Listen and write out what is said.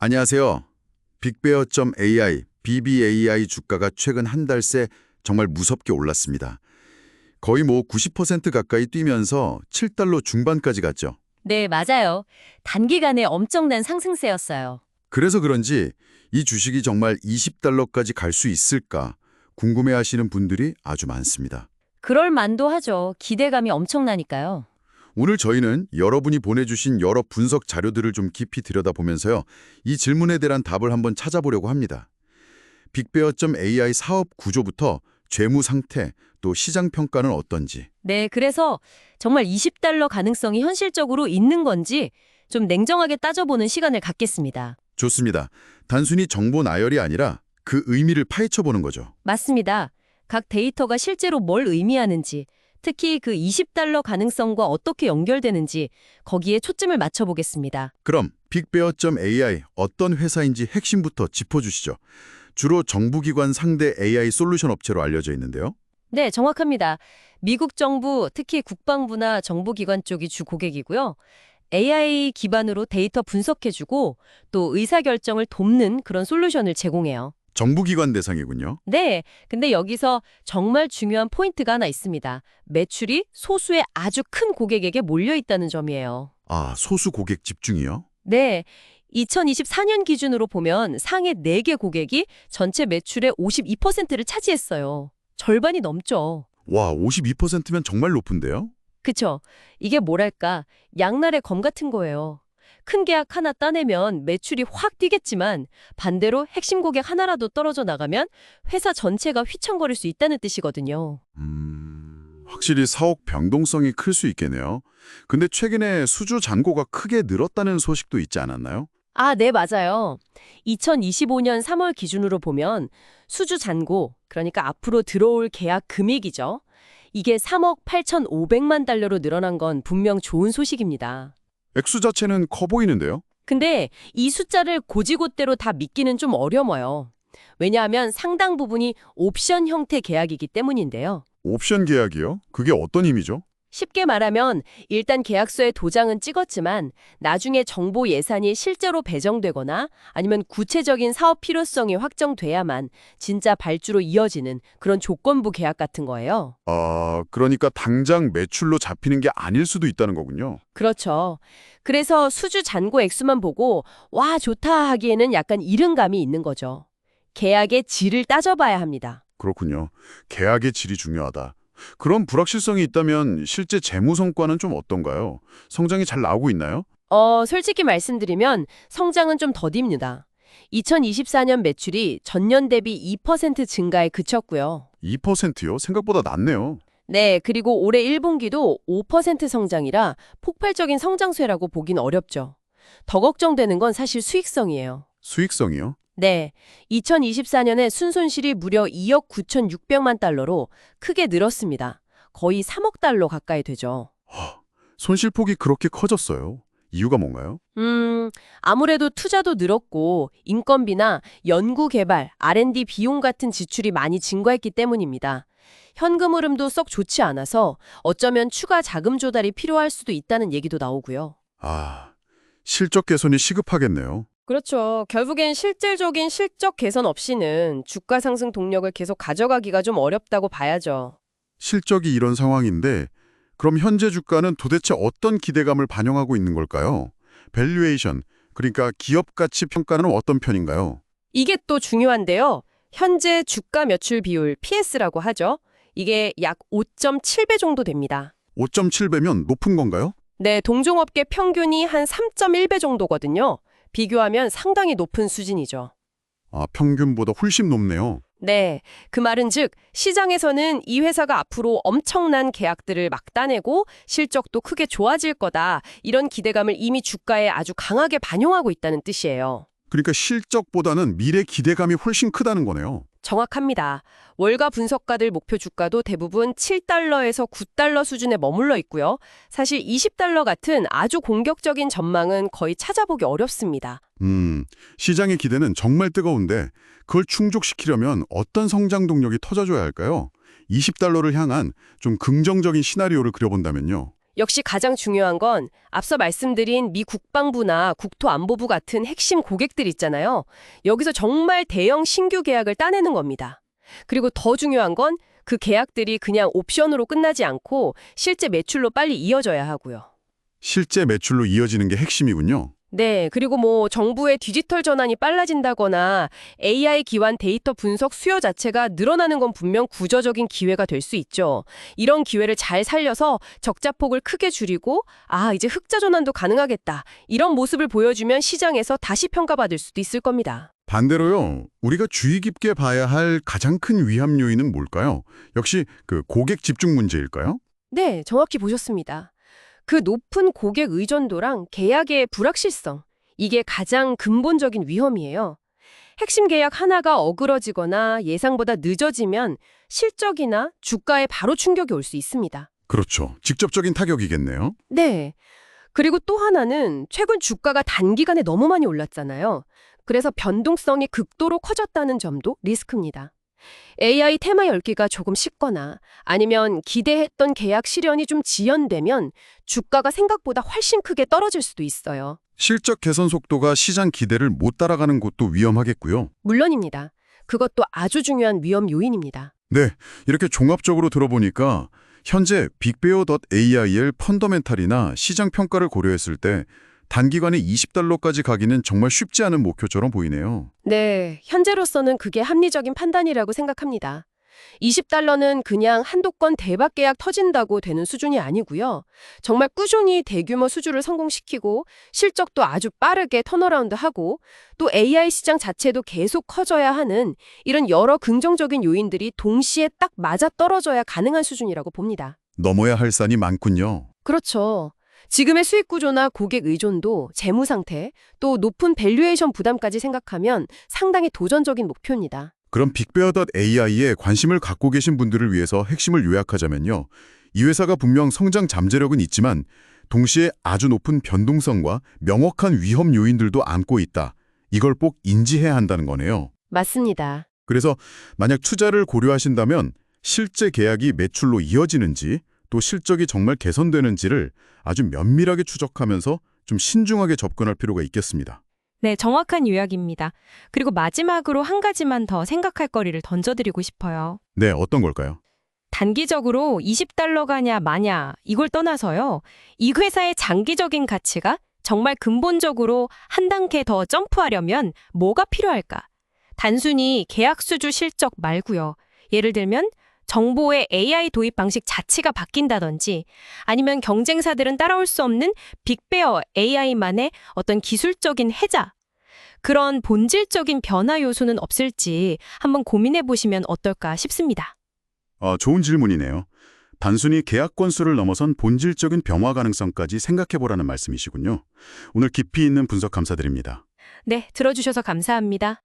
안녕하세요. 빅베어.ai, BBAI 주가가 최근 한 달 새 정말 무섭게 올랐습니다. 거의 90% 가까이 뛰면서 7달러 중반까지 갔죠. 네, 맞아요. 단기간에 엄청난 상승세였어요. 그래서 그런지 이 주식이 정말 20달러까지 갈 수 있을까 궁금해하시는 분들이 아주 많습니다. 그럴 만도 하죠. 기대감이 엄청나니까요. 오늘 저희는 여러분이 보내주신 여러 분석 자료들을 좀 깊이 들여다보면서요. 이 질문에 대한 답을 한번 찾아보려고 합니다. 빅베어.ai 사업 구조부터 재무 상태, 또 시장 평가는 어떤지. 네, 그래서 정말 20달러 가능성이 현실적으로 있는 건지 좀 냉정하게 따져보는 시간을 갖겠습니다. 좋습니다. 단순히 정보 나열이 아니라 그 의미를 파헤쳐보는 거죠. 맞습니다. 각 데이터가 실제로 뭘 의미하는지, 특히 그 20달러 가능성과 어떻게 연결되는지 거기에 초점을 맞춰보겠습니다. 그럼 빅베어.ai 어떤 회사인지 핵심부터 짚어주시죠. 주로 정부기관 상대 AI 솔루션 업체로 알려져 있는데요. 네, 정확합니다. 미국 정부, 특히 국방부나 정부기관 쪽이 주 고객이고요. AI 기반으로 데이터 분석해주고 또 의사결정을 돕는 그런 솔루션을 제공해요. 정부기관 대상이군요. 네, 근데 여기서 정말 중요한 포인트가 하나 있습니다. 매출이 소수의 아주 큰 고객에게 몰려 있다는 점이에요. 아, 소수 고객 집중이요? 네, 2024년 기준으로 보면 상해 4개 고객이 전체 매출의 52%를 차지했어요. 절반이 넘죠. 와, 52%면 정말 높은데요? 그쵸? 이게 뭐랄까, 양날의 검 같은 거예요. 큰 계약 하나 따내면 매출이 확 뛰겠지만 반대로 핵심 고객 하나라도 떨어져 나가면 회사 전체가 휘청거릴 수 있다는 뜻이거든요. 확실히 사업 변동성이 클 수 있겠네요. 근데 최근에 수주 잔고가 크게 늘었다는 소식도 있지 않았나요? 아, 네, 맞아요. 2025년 3월 기준으로 보면 수주 잔고, 그러니까 앞으로 들어올 계약 금액이죠. 이게 3억 8,500만 달러로 늘어난 건 분명 좋은 소식입니다. 액수 자체는 커 보이는데요? 근데 이 숫자를 곧이곧대로 다 믿기는 좀 어려워요. 왜냐하면 상당 부분이 옵션 형태 계약이기 때문인데요. 옵션 계약이요? 그게 어떤 의미죠? 쉽게 말하면 일단 계약서에 도장은 찍었지만 나중에 정보 예산이 실제로 배정되거나 아니면 구체적인 사업 필요성이 확정돼야만 진짜 발주로 이어지는 그런 조건부 계약 같은 거예요. 아, 그러니까 당장 매출로 잡히는 게 아닐 수도 있다는 거군요. 그렇죠. 그래서 수주 잔고 액수만 보고 와, 좋다 하기에는 약간 이른 감이 있는 거죠. 계약의 질을 따져봐야 합니다. 그렇군요. 계약의 질이 중요하다. 그런 불확실성이 있다면 실제 재무 성과는 좀 어떤가요? 성장이 잘 나오고 있나요? 솔직히 말씀드리면 성장은 좀 더딥니다. 2024년 매출이 전년 대비 2% 증가에 그쳤고요. 2%요? 생각보다 낮네요. 네, 그리고 올해 1분기도 5% 성장이라 폭발적인 성장세라고 보긴 어렵죠. 더 걱정되는 건 사실 수익성이에요. 수익성이요? 네, 2024년에 순손실이 무려 2억 9,600만 달러로 크게 늘었습니다. 거의 3억 달러 가까이 되죠. 손실폭이 그렇게 커졌어요. 이유가 뭔가요? 아무래도 투자도 늘었고 인건비나 연구개발, R&D 비용 같은 지출이 많이 증가했기 때문입니다. 현금 흐름도 썩 좋지 않아서 어쩌면 추가 자금 조달이 필요할 수도 있다는 얘기도 나오고요. 아, 실적 개선이 시급하겠네요. 그렇죠. 결국엔 실질적인 실적 개선 없이는 주가 상승 동력을 계속 가져가기가 좀 어렵다고 봐야죠. 실적이 이런 상황인데 그럼 현재 주가는 도대체 어떤 기대감을 반영하고 있는 걸까요? 밸류에이션, 그러니까 기업 가치 평가는 어떤 편인가요? 이게 또 중요한데요. 현재 주가 매출 비율 PS라고 하죠. 이게 약 5.7배 정도 됩니다. 5.7배면 높은 건가요? 네, 동종업계 평균이 한 3.1배 정도거든요. 비교하면 상당히 높은 수준이죠. 아, 평균보다 훨씬 높네요. 네, 그 말은 즉 시장에서는 이 회사가 앞으로 엄청난 계약들을 막 따내고 실적도 크게 좋아질 거다. 이런 기대감을 이미 주가에 아주 강하게 반영하고 있다는 뜻이에요. 그러니까 실적보다는 미래 기대감이 훨씬 크다는 거네요. 정확합니다. 월가 분석가들 목표 주가도 대부분 7달러에서 9달러 수준에 머물러 있고요. 사실 20달러 같은 아주 공격적인 전망은 거의 찾아보기 어렵습니다. 시장의 기대는 정말 뜨거운데 그걸 충족시키려면 어떤 성장 동력이 터져줘야 할까요? 20달러를 향한 좀 긍정적인 시나리오를 그려본다면요. 역시 가장 중요한 건 앞서 말씀드린 미 국방부나 국토안보부 같은 핵심 고객들 있잖아요. 여기서 정말 대형 신규 계약을 따내는 겁니다. 그리고 더 중요한 건 그 계약들이 그냥 옵션으로 끝나지 않고 실제 매출로 빨리 이어져야 하고요. 실제 매출로 이어지는 게 핵심이군요. 네, 그리고 정부의 디지털 전환이 빨라진다거나 AI 기반 데이터 분석 수요 자체가 늘어나는 건 분명 구조적인 기회가 될 수 있죠. 이런 기회를 잘 살려서 적자폭을 크게 줄이고 이제 흑자 전환도 가능하겠다. 이런 모습을 보여주면 시장에서 다시 평가받을 수도 있을 겁니다. 반대로요, 우리가 주의 깊게 봐야 할 가장 큰 위험 요인은 뭘까요? 역시 그 고객 집중 문제일까요? 네, 정확히 보셨습니다. 그 높은 고객 의존도랑 계약의 불확실성, 이게 가장 근본적인 위험이에요. 핵심 계약 하나가 어그러지거나 예상보다 늦어지면 실적이나 주가에 바로 충격이 올 수 있습니다. 그렇죠. 직접적인 타격이겠네요. 네. 그리고 또 하나는 최근 주가가 단기간에 너무 많이 올랐잖아요. 그래서 변동성이 극도로 커졌다는 점도 리스크입니다. AI 테마 열기가 조금 식거나 아니면 기대했던 계약 실현이 좀 지연되면 주가가 생각보다 훨씬 크게 떨어질 수도 있어요. 실적 개선 속도가 시장 기대를 못 따라가는 것도 위험하겠고요. 물론입니다. 그것도 아주 중요한 위험 요인입니다. 네, 이렇게 종합적으로 들어보니까 현재 빅베어.ai의 펀더멘탈이나 시장 평가를 고려했을 때 단기간에 $20까지 가기는 정말 쉽지 않은 목표처럼 보이네요. 네, 현재로서는 그게 합리적인 판단이라고 생각합니다. $20는 그냥 한두 건 대박 계약 터진다고 되는 수준이 아니고요. 정말 꾸준히 대규모 수주를 성공시키고 실적도 아주 빠르게 턴어라운드하고 또 AI 시장 자체도 계속 커져야 하는 이런 여러 긍정적인 요인들이 동시에 딱 맞아떨어져야 가능한 수준이라고 봅니다. 넘어야 할 산이 많군요. 그렇죠. 지금의 수익 구조나 고객 의존도, 재무 상태, 또 높은 밸류에이션 부담까지 생각하면 상당히 도전적인 목표입니다. 그럼 빅베어.ai에 관심을 갖고 계신 분들을 위해서 핵심을 요약하자면요. 이 회사가 분명 성장 잠재력은 있지만 동시에 아주 높은 변동성과 명확한 위험 요인들도 안고 있다. 이걸 꼭 인지해야 한다는 거네요. 맞습니다. 그래서 만약 투자를 고려하신다면 실제 계약이 매출로 이어지는지 또 실적이 정말 개선되는지를 아주 면밀하게 추적하면서 좀 신중하게 접근할 필요가 있겠습니다. 네, 정확한 요약입니다. 그리고 마지막으로 한 가지만 더 생각할 거리를 던져드리고 싶어요. 네, 어떤 걸까요? 단기적으로 $20가냐 마냐 이걸 떠나서요. 이 회사의 장기적인 가치가 정말 근본적으로 한 단계 더 점프하려면 뭐가 필요할까? 단순히 계약 수주 실적 말고요. 예를 들면 정보의 AI 도입 방식 자체가 바뀐다든지 아니면 경쟁사들은 따라올 수 없는 빅베어 AI만의 어떤 기술적인 혜자, 그런 본질적인 변화 요소는 없을지 한번 고민해 보시면 어떨까 싶습니다. 좋은 질문이네요. 단순히 계약 건수를 넘어선 본질적인 변화 가능성까지 생각해보라는 말씀이시군요. 오늘 깊이 있는 분석 감사드립니다. 네, 들어주셔서 감사합니다.